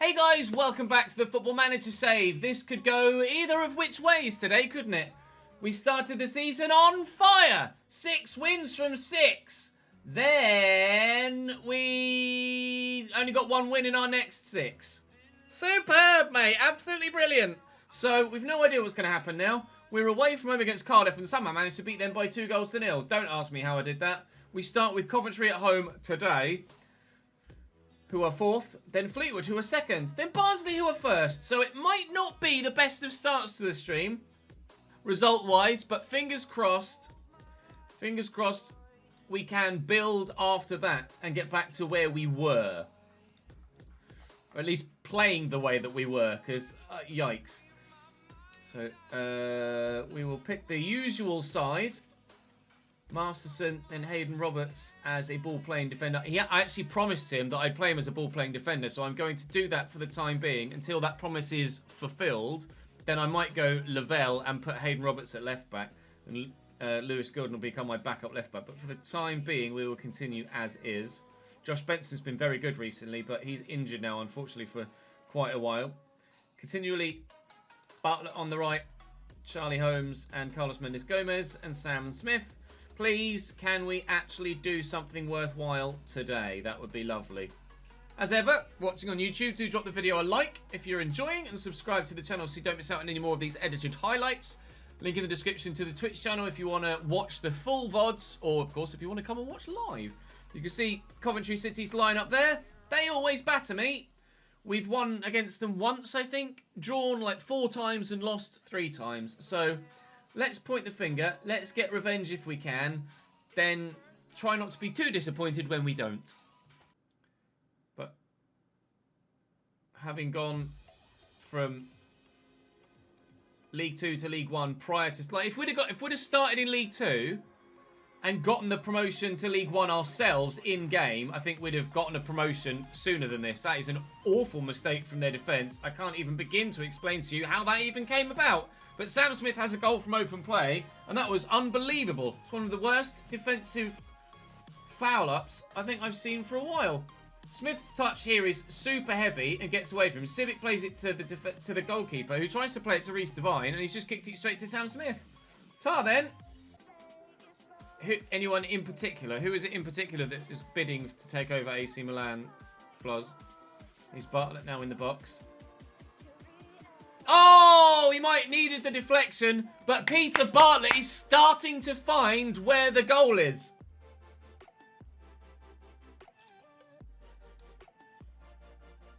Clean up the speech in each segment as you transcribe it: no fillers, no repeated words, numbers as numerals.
Hey guys, welcome back to the Football Manager Save. This could go either of which ways today, couldn't it? We started the season on fire. 6 wins from 6. Then we only got 1 win in our next 6. Superb, mate. Absolutely brilliant. So we've no idea what's going to happen now. We're away from home against Cardiff and somehow managed to beat them by 2-0. Don't ask me how I did that. We start with Coventry at home today, who are 4th, then Fleetwood, who are 2nd, then Barnsley, who are 1st. So it might not be the best of starts to the stream, result-wise, but fingers crossed, we can build after that and get back to where we were. Or at least playing the way that we were, because, yikes. So, we will pick the usual side. Masterson and Hayden Roberts as a ball-playing defender. I actually promised him that I'd play him as a ball-playing defender, so I'm going to do that for the time being until that promise is fulfilled. Then I might go Lavelle and put Hayden Roberts at left-back, and Lewis Gordon will become my backup left-back. But for the time being, we will continue as is. Josh Benson's been very good recently, but he's injured now, unfortunately, for quite a while. Continually, Bartlett on the right, Charlie Holmes and Carlos Mendes-Gomez and Sam Smith. Please, can we actually do something worthwhile today? That would be lovely. As ever, watching on YouTube, do drop the video a like if you're enjoying and subscribe to the channel so you don't miss out on any more of these edited highlights. Link in the description to the Twitch channel if you want to watch the full VODs, or of course if you want to come and watch live. You can see Coventry City's line up there. They always batter me. We've won against them once, I think. Drawn like 4 times and lost 3 times. So let's point the finger. Let's get revenge if we can. Then try not to be too disappointed when we don't. But having gone from League 2 to League 1 prior to, like, if we'd have started in League 2 and gotten the promotion to League 1 ourselves in game, I think we'd have gotten a promotion sooner than this. That is an awful mistake from their defence. I can't even begin to explain to you how that even came about. But Sam Smith has a goal from open play, and that was unbelievable. It's one of the worst defensive foul-ups I think I've seen for a while. Smith's touch here is super heavy and gets away from him. Civic plays it to the goalkeeper, who tries to play it to Reece Devine, and he's just kicked it straight to Sam Smith. Tar then. Anyone in particular? Who is it in particular that is bidding to take over AC Milan? Plus, he's Bartlett now in the box. Oh, he might needed the deflection, but Peter Bartlett is starting to find where the goal is.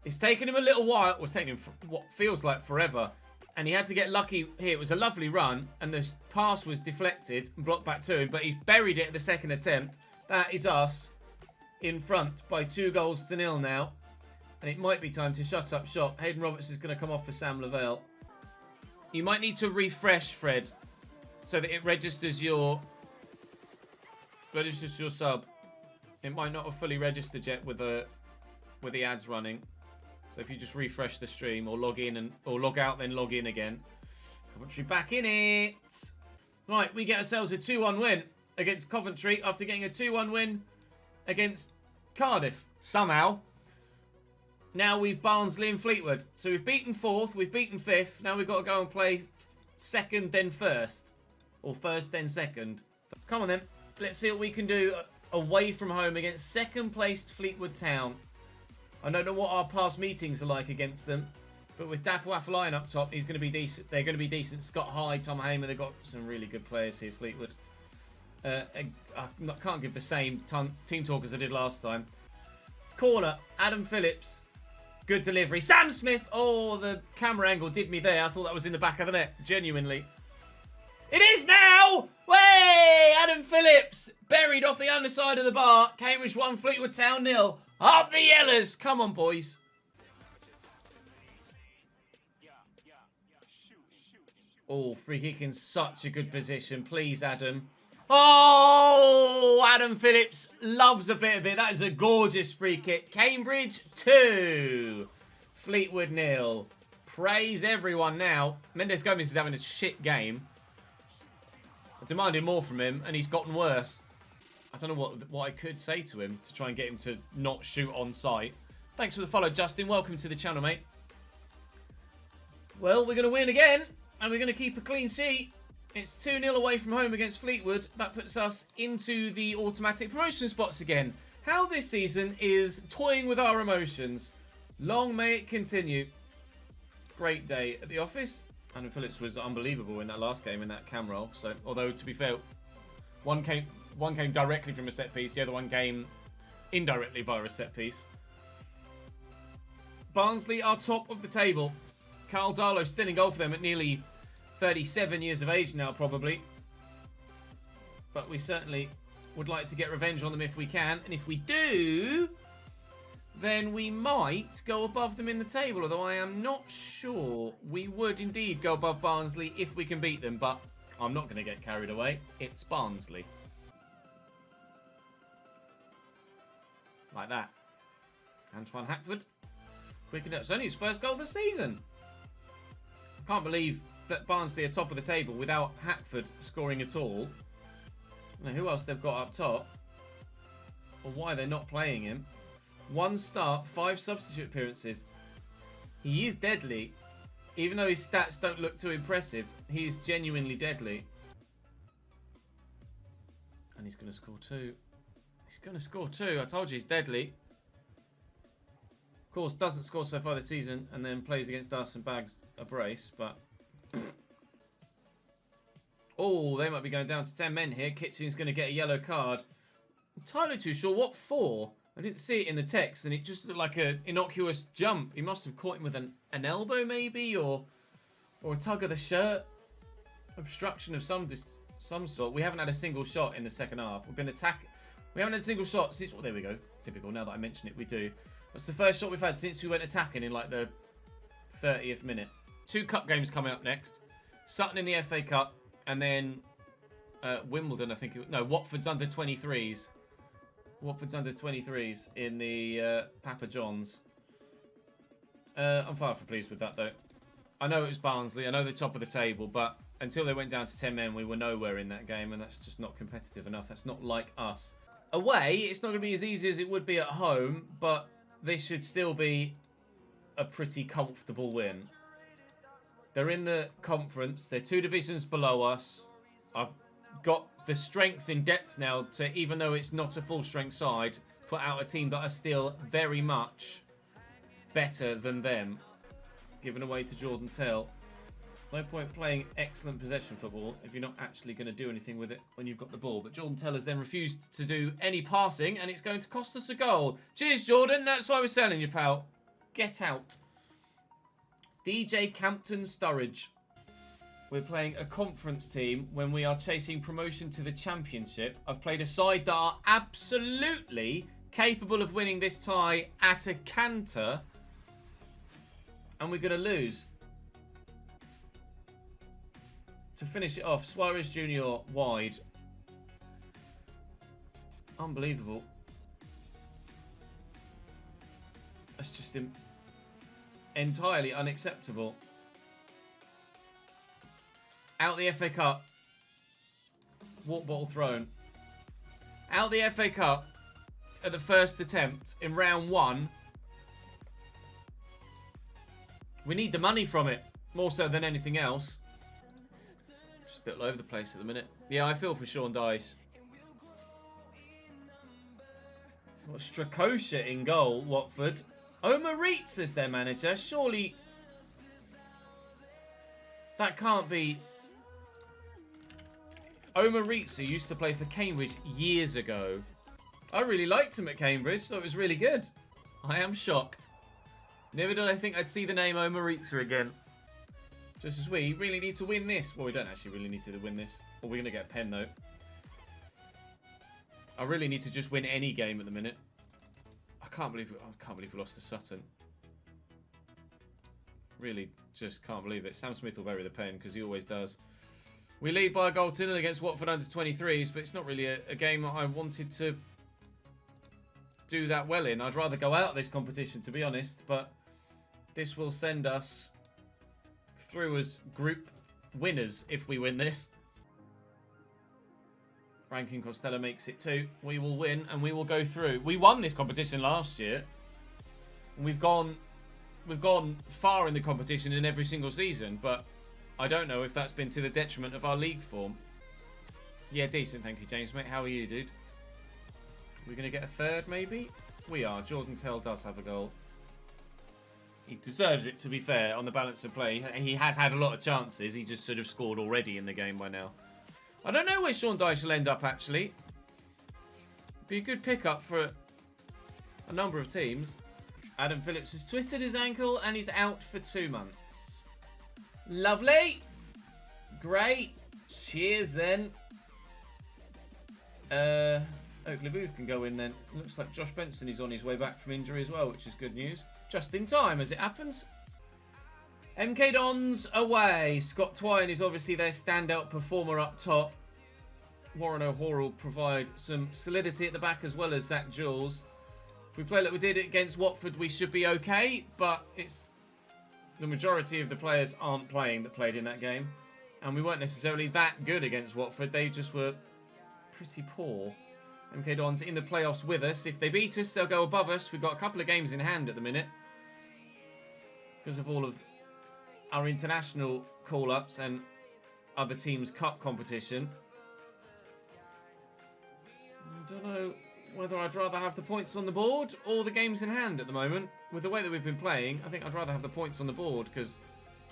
It's taken him a little while. Well, it's taken him what feels like forever. And he had to get lucky here. It was a lovely run, and the pass was deflected and blocked back to him, but he's buried it at the second attempt. That is us in front by 2-0 now. And it might be time to shut up shop. Hayden Roberts is going to come off for Sam Lavelle. You might need to refresh, Fred, so that it registers your sub. It might not have fully registered yet with the ads running. So if you just refresh the stream or log in or log out, then log in again. Coventry back in it. Right, we get ourselves a 2-1 win against Coventry after getting a 2-1 win against Cardiff. Somehow. Now we've Barnsley and Fleetwood. So we've beaten 4th, we've beaten 5th. Now we've got to go and play 2nd, then 1st. Or 1st, then 2nd. Come on then. Let's see what we can do away from home against 2nd placed Fleetwood Town. I don't know what our past meetings are like against them, but with Dapo Afolayan up top, he's going to be decent. They're going to be decent. Scott Hyde, Tom Heyman, they've got some really good players here, Fleetwood. I can't give the same team talk as I did last time. Corner, Adam Phillips. Good delivery. Sam Smith. Oh, the camera angle did me there. I thought that was in the back of the net, genuinely. It is now! Way! Adam Phillips, buried off the underside of the bar. Cambridge 1, Fleetwood Town 0. Up the Yellers! Come on, boys. Oh, free kick in such a good position. Please, Adam. Oh, Adam Phillips loves a bit of it. That is a gorgeous free kick. Cambridge 2. Fleetwood 0. Praise everyone now. Mendes Gomez is having a shit game. I demanded more from him, and he's gotten worse. I don't know what I could say to him to try and get him to not shoot on sight. Thanks for the follow, Justin. Welcome to the channel, mate. Well, we're going to win again, and we're going to keep a clean sheet. It's 2-0 away from home against Fleetwood. That puts us into the automatic promotion spots again. How this season is toying with our emotions. Long may it continue. Great day at the office. Andrew Phillips was unbelievable in that last game in that cam roll. So, although to be fair, one came directly from a set piece, the other one came indirectly via a set piece. Barnsley are top of the table. Carl Darlow still in goal for them at nearly 37 years of age now, probably. But we certainly would like to get revenge on them if we can. And if we do, then we might go above them in the table. Although I am not sure. We would indeed go above Barnsley if we can beat them. But I'm not going to get carried away. It's Barnsley. Like that. Antoine Hackford. Quick enough. It's only his first goal of the season. I can't believe that Barnsley are top of the table without Hackford scoring at all. I don't know who else they've got up top. Or why they're not playing him. 1 start, 5 substitute appearances. He is deadly. Even though his stats don't look too impressive, he is genuinely deadly. And he's going to score 2. He's going to score 2. I told you he's deadly. Of course, doesn't score so far this season and then plays against us and bags a brace, but... Oh, they might be going down to 10 men here. Kitchen's going to get a yellow card. I'm entirely too sure what for. I didn't see it in the text and it just looked like an innocuous jump. He must have caught him with an elbow maybe or a tug of the shirt. Obstruction of some sort. We haven't had a single shot in the second half. We've been attacking. We haven't had a single shot since... Well, there we go. Typical. Now that I mention it, we do. That's the first shot we've had since we went attacking in like the 30th minute. 2 cup games coming up next. Sutton in the FA Cup. And then Wimbledon, I think. No, Watford's under 23s. Watford's under 23s in the Papa John's. I'm far from pleased with that, though. I know it was Barnsley. I know they're top of the table. But until they went down to 10 men, we were nowhere in that game. And that's just not competitive enough. That's not like us. Away, it's not going to be as easy as it would be at home. But this should still be a pretty comfortable win. They're in the conference. They're 2 divisions below us. I've got the strength in depth now to, even though it's not a full strength side, put out a team that are still very much better than them. Given away to Jordan Tell. There's no point playing excellent possession football if you're not actually going to do anything with it when you've got the ball. But Jordan Tell has then refused to do any passing and it's going to cost us a goal. Cheers, Jordan. That's why we're selling you, pal. Get out. DJ Campton Sturridge. We're playing a conference team when we are chasing promotion to the championship. I've played a side that are absolutely capable of winning this tie at a canter. And we're going to lose. To finish it off, Suarez Jr. wide. Unbelievable. That's just entirely unacceptable. Out the FA Cup. Water bottle thrown. Out the FA Cup at the first attempt in round 1. We need the money from it. More so than anything else. Just a bit all over the place at the minute. Yeah, I feel for Sean Dyche. What Strakosha in goal, Watford. Omar Reitz is their manager. Surely that can't be... Omar Reitz, who used to play for Cambridge years ago. I really liked him at Cambridge. Thought it was really good. I am shocked. Never did I think I'd see the name Omar Reitz again. Just as we really need to win this. Well, we don't actually really need to win this. Well, we're going to get a pen, though. I really need to just win any game at the minute. I can't believe we lost to Sutton. Really just can't believe it. Sam Smith will bury the pen because he always does. We lead by a goal to nil against Watford under 23s, but it's not really a game that I wanted to do that well in. I'd rather go out of this competition, to be honest, but this will send us through as group winners if we win this. Rankin Costello makes it 2. We will win and we will go through. We won this competition last year. We've gone far in the competition in every single season, but I don't know if that's been to the detriment of our league form. Yeah, decent, thank you, James, mate. How are you, dude? We're going to get a third, maybe? We are. Jordan Tell does have a goal. He deserves it, to be fair, on the balance of play. He has had a lot of chances. He just sort of scored already in the game by now. I don't know where Sean Dyche will end up, actually. Be a good pickup for a number of teams. Adam Phillips has twisted his ankle and he's out for 2 months. Lovely. Great. Cheers, then. Oakley Booth can go in then. Looks like Josh Benson is on his way back from injury as well, which is good news. Just in time, as it happens. MK Dons away. Scott Twine is obviously their standout performer up top. Warren O'Hara will provide some solidity at the back as well as Zach Jules. If we play like we did against Watford, we should be okay, but it's the majority of the players aren't playing that played in that game. And we weren't necessarily that good against Watford. They just were pretty poor. MK Dons in the playoffs with us. If they beat us, they'll go above us. We've got a couple of games in hand at the minute because of all of our international call-ups and other teams' cup competition. I don't know whether I'd rather have the points on the board or the games in hand at the moment. With the way that we've been playing, I think I'd rather have the points on the board because,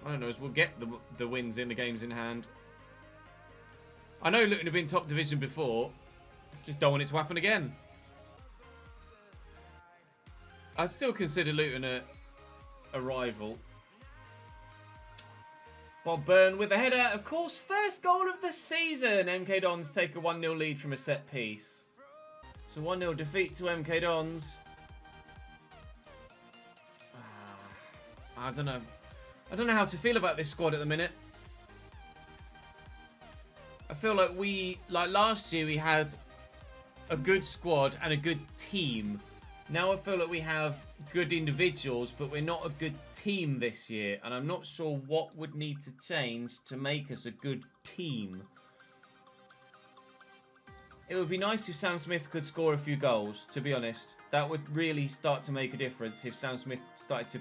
I don't know, as we'll get the wins in the games in hand. I know Luton have been top division before. Just don't want it to happen again. I'd still consider Luton a rival. Bob Byrne with a header. Of course, first goal of the season. MK Dons take a 1-0 lead from a set piece. So 1-0 defeat to MK Dons. I don't know. I don't know how to feel about this squad at the minute. I feel like like last year, we had a good squad and a good team. Now I feel like we have good individuals, but we're not a good team this year. And I'm not sure what would need to change to make us a good team. It would be nice if Sam Smith could score a few goals, to be honest. That would really start to make a difference if Sam Smith started to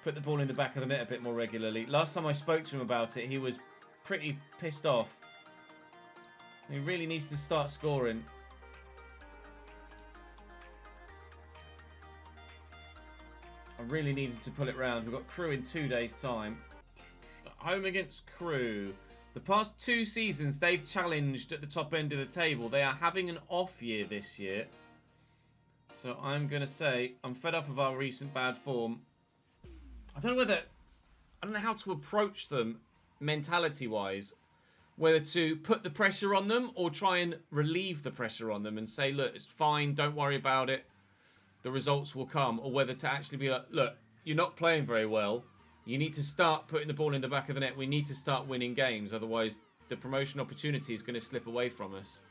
put the ball in the back of the net a bit more regularly. Last time I spoke to him about it, he was pretty pissed off. He really needs to start scoring. I really needed to pull it round. We've got Crewe in 2 days' time. Home against Crewe. The past 2 seasons, they've challenged at the top end of the table. They are having an off year this year. So I'm going to say I'm fed up of our recent bad form. I don't know how to approach them mentality-wise. Whether to put the pressure on them or try and relieve the pressure on them and say, look, it's fine, don't worry about it. The results will come. Or whether to actually be like, look, you're not playing very well. You need to start putting the ball in the back of the net. We need to start winning games. Otherwise, the promotion opportunity is going to slip away from us.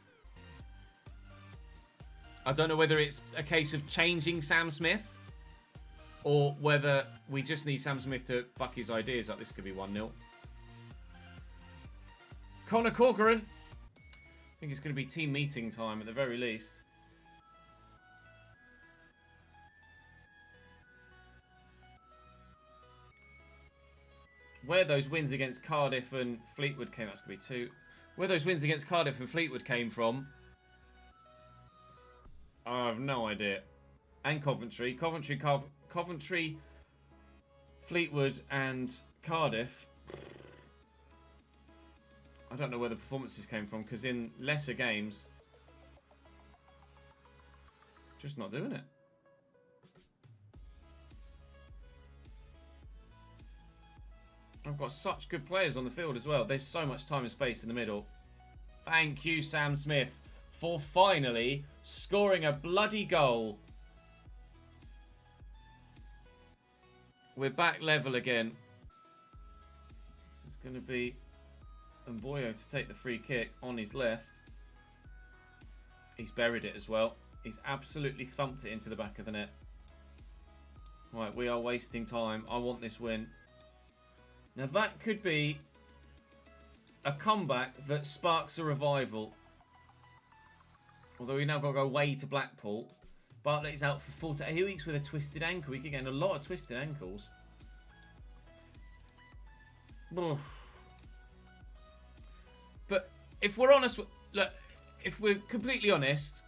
I don't know whether it's a case of changing Sam Smith or whether we just need Sam Smith to buck his ideas up. This could be 1-0. Conor Corcoran. I think it's going to be team meeting time at the very least. Where those wins against Cardiff and Fleetwood came, that's going to be 2. Where those wins against Cardiff and Fleetwood came from, I have no idea. And Coventry. Coventry, Fleetwood and Cardiff. I don't know where the performances came from because in lesser games, just not doing it. I've got such good players on the field as well. There's so much time and space in the middle. Thank you, Sam Smith, for finally scoring a bloody goal. We're back level again. This is going to be Mboyo to take the free kick on his left. He's buried it as well. He's absolutely thumped it into the back of the net. Right, we are wasting time. I want this win. Now that could be a comeback that sparks a revival. Although we now got to go away to Blackpool. Bartlett is out for 48 weeks with a twisted ankle. We could get a lot of twisted ankles. But if we're honest, look, if we're completely honest,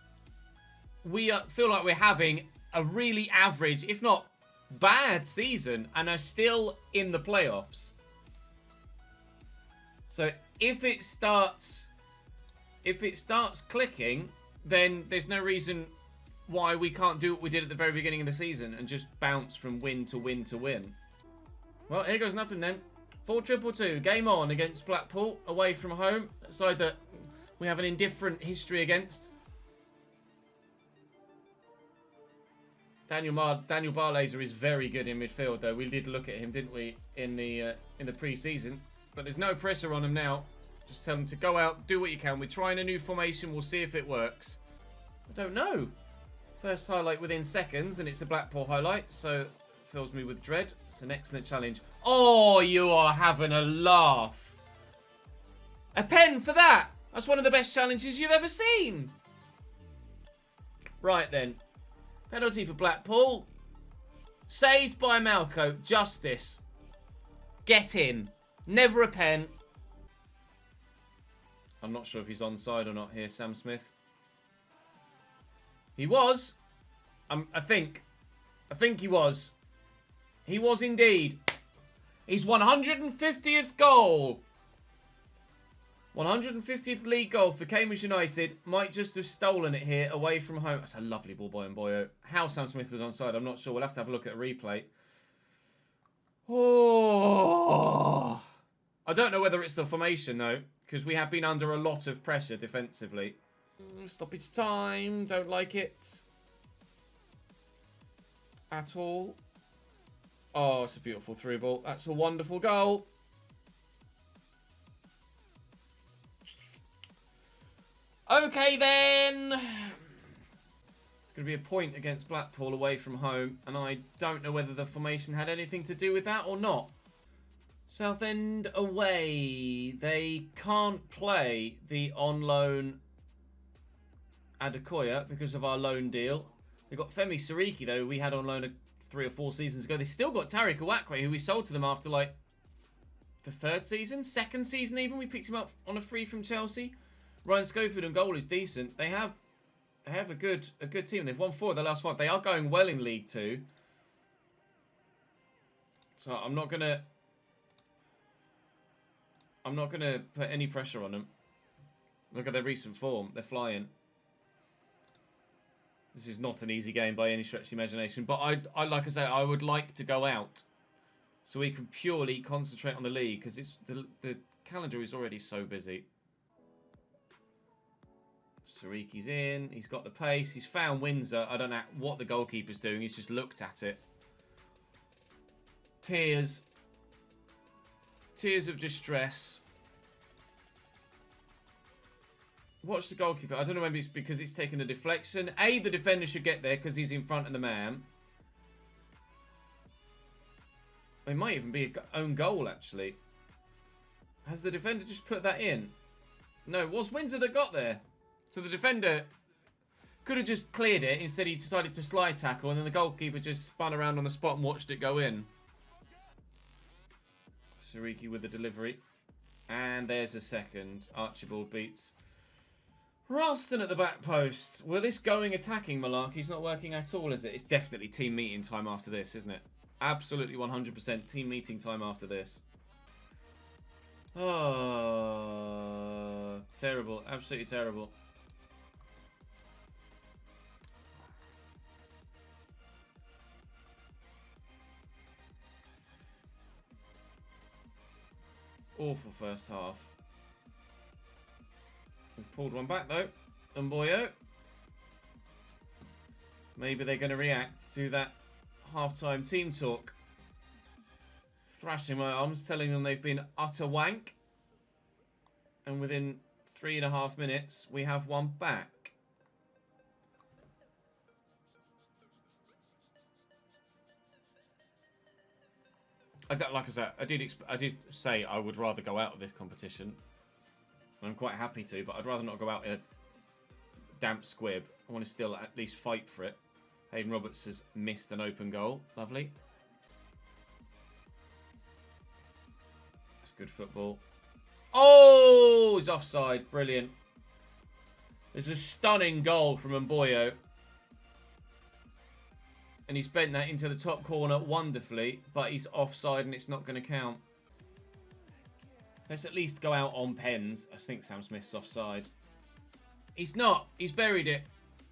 we feel like we're having a really average, if not bad season, and are still in the playoffs. So if it starts clicking, then there's no reason why we can't do what we did at the very beginning of the season and just bounce from win to win to win. Well, here goes nothing then. 4-2-2, game on against Blackpool, away from home, a side that we have an indifferent history against. Daniel Barlaser is very good in midfield, though. We did look at him, didn't we, in the pre-season? But there's no pressure on him now. Just tell him to go out, do what you can. We're trying a new formation. We'll see if it works. I don't know. First highlight within seconds, and it's a Blackpool highlight, so it fills me with dread. It's an excellent challenge. Oh, you are having a laugh. A pen for that. That's one of the best challenges you've ever seen. Right then. Penalty for Blackpool. Saved by Malco. Justice. Get in. Never a pen. I'm not sure if he's onside or not here, Sam Smith. He was. I think he was. He was indeed. His 150th goal. 150th league goal for Cambridge United. Might just have stolen it here away from home. That's a lovely ball by Mboyo. How Sam Smith was onside, I'm not sure. We'll have to have a look at a replay. Oh. I don't know whether it's the formation, though, because we have been under a lot of pressure defensively. Stoppage time. Don't like it at all. Oh, it's a beautiful through ball. That's a wonderful goal. Okay, then. It's going to be a point against Blackpool away from home, and I don't know whether the formation had anything to do with that or not. Southend away. They can't play the on-loan Adekoya because of our loan deal. They've got Femi Sariki, though, we had on loan 3 or 4 seasons ago. They still got Tariq Uwakwe, who we sold to them after, like, the 3rd season? 2nd season, even. We picked him up on a free from Chelsea. Ryan Schofield and goal is decent. They have a good team. They've won 4 of the last 5. They are going well in League 2. So I'm not gonna put any pressure on them. Look at their recent form. They're flying. This is not an easy game by any stretch of the imagination. But I like I say, I would like to go out so we can purely concentrate on the league, because it's the calendar is already so busy. Sariki's in. He's got the pace. He's found Windsor. I don't know what the goalkeeper's doing. He's just looked at it. Tears. Tears of distress. Watch the goalkeeper. I don't know, maybe it's because it's taken a deflection. A, the defender should get there because he's in front of the man. It might even be an own goal, actually. Has the defender just put that in? No, it was Windsor that got there. So the defender could have just cleared it. Instead, he decided to slide tackle, and then the goalkeeper just spun around on the spot and watched it go in. Sariki with the delivery. And there's a second. Archibald beats Ralston at the back post. Well, this going attacking malarkey's not working at all, is it? It's definitely team meeting time after this, isn't it? Absolutely 100% team meeting time after this. Oh, terrible. Absolutely terrible. Awful first half. We've pulled one back, though. Mboyo. Maybe they're going to react to that half-time team talk. Thrashing my arms, telling them they've been utter wank. And within 3.5 minutes, we have one back. Like I said, I did say I would rather go out of this competition. I'm quite happy to, but I'd rather not go out in a damp squib. I want to still at least fight for it. Hayden Roberts has missed an open goal. Lovely. That's good football. Oh, he's offside. Brilliant. There's a stunning goal from Mboyo. And he's bent that into the top corner wonderfully, but he's offside and it's not going to count. Let's at least go out on pens. I think Sam Smith's offside. He's not. He's buried it.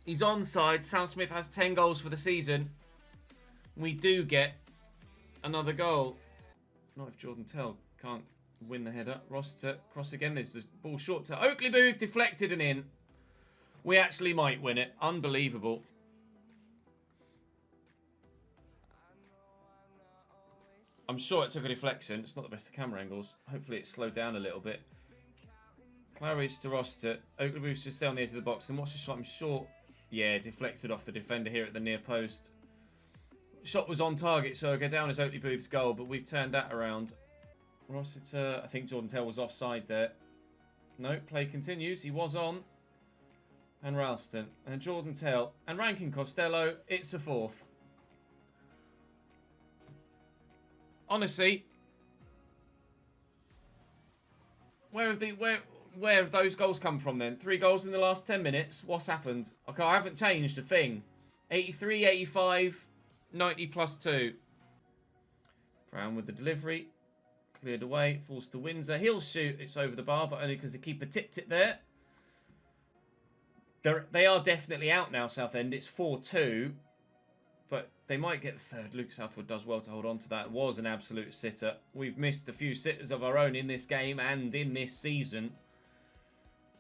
He's onside. Sam Smith has 10 goals for the season. We do get another goal. Not if Jordan Tell can't win the header. Ross to cross again. There's this ball short to Oakley Booth. Deflected and in. We actually might win it. Unbelievable. I'm sure it took a deflection. It's not the best of camera angles. Hopefully it slowed down a little bit. Claridge to Roster. Oakley Booth's just down the edge of the box. And what's the shot? I'm sure. Yeah, deflected off the defender here at the near post. Shot was on target, so it'll go down as Oakley Booth's goal, but we've turned that around. Rossiter, I think Jordan Tell was offside there. No, play continues. He was on. And Ralston. And Jordan Tell. And Rankin Costello. It's a fourth. Honestly, where have those goals come from then? 3 goals in the last 10 minutes. What's happened? Okay, I haven't changed a thing. 83, 85, 90 plus 2. Brown with the delivery. Cleared away. Falls to Windsor. He'll shoot. It's over the bar, but only because the keeper tipped it there. They are definitely out now, Southend. It's 4-2. But they might get the third. Luke Southwood does well to hold on to that. It was an absolute sitter. We've missed a few sitters of our own in this game and in this season.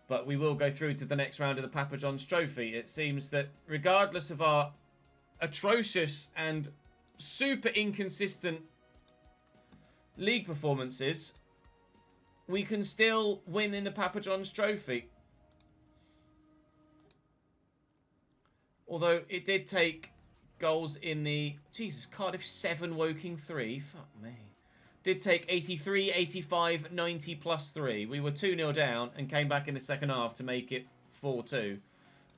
But we will go through to the next round of the Papa John's Trophy. It seems that regardless of our atrocious and super inconsistent league performances, we can still win in the Papa John's Trophy. Although it did take goals in the... Jesus, Cardiff 7, Woking 3. Fuck me. Did take 83, 85, 90 plus 3. We were 2-0 down and came back in the second half to make it 4-2.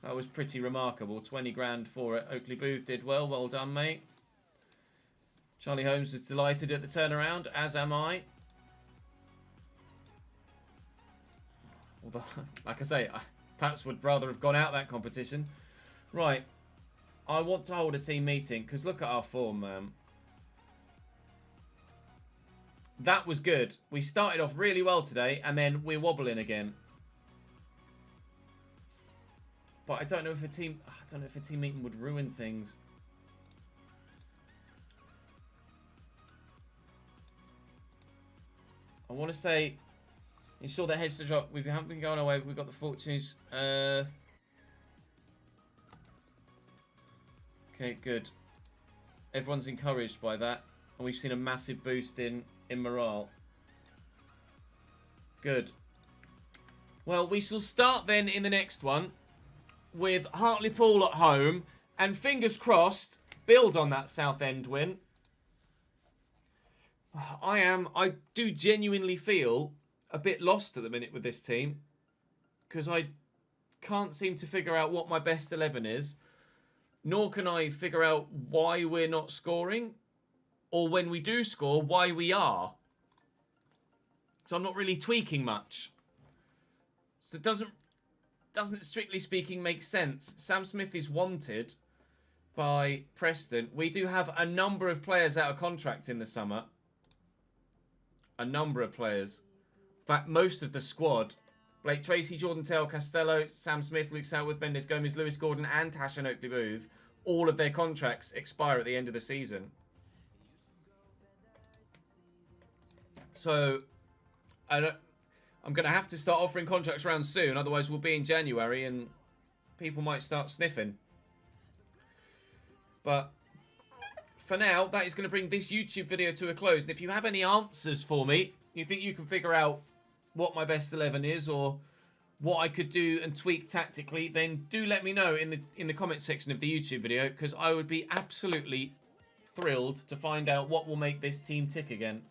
That was pretty remarkable. 20 grand for it. Oakley Booth did well. Well done, mate. Charlie Holmes is delighted at the turnaround, as am I. Although, like I say, I perhaps would rather have gone out that competition. Right. I want to hold a team meeting, because look at our form, man. That was good. We started off really well today, and then we're wobbling again. But I don't know if a team meeting would ruin things. I want to say, ensure that heads to drop. We haven't been going away. We've got the fortunes. Okay, good. Everyone's encouraged by that. And we've seen a massive boost in morale. Good. Well, we shall start then in the next one with Hartlepool at home. And fingers crossed, build on that Southend win. I do genuinely feel a bit lost at the minute with this team. Because I can't seem to figure out what my best 11 is. Nor can I figure out why we're not scoring. Or when we do score, why we are. So I'm not really tweaking much. So it doesn't strictly speaking make sense. Sam Smith is wanted by Preston. We do have a number of players out of contract in the summer. A number of players. In fact, most of the squad. Blake Tracy, Jordan Tell, Costello, Sam Smith, Luke Southwood, Bendes Gomez, Lewis Gordon and Tash and Oakley Booth. All of their contracts expire at the end of the season. So, I'm going to have to start offering contracts around soon. Otherwise, we'll be in January and people might start sniffing. But for now, that is going to bring this YouTube video to a close. And if you have any answers for me, you think you can figure out what my best 11 is or what I could do and tweak tactically, then do let me know in the comment section of the YouTube video, because I would be absolutely thrilled to find out what will make this team tick again.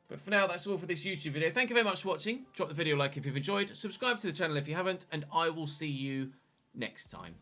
But for now, that's all for this YouTube video. Thank you very much for watching. Drop the video a like if you've enjoyed. Subscribe to the channel if you haven't, and I will see you next time.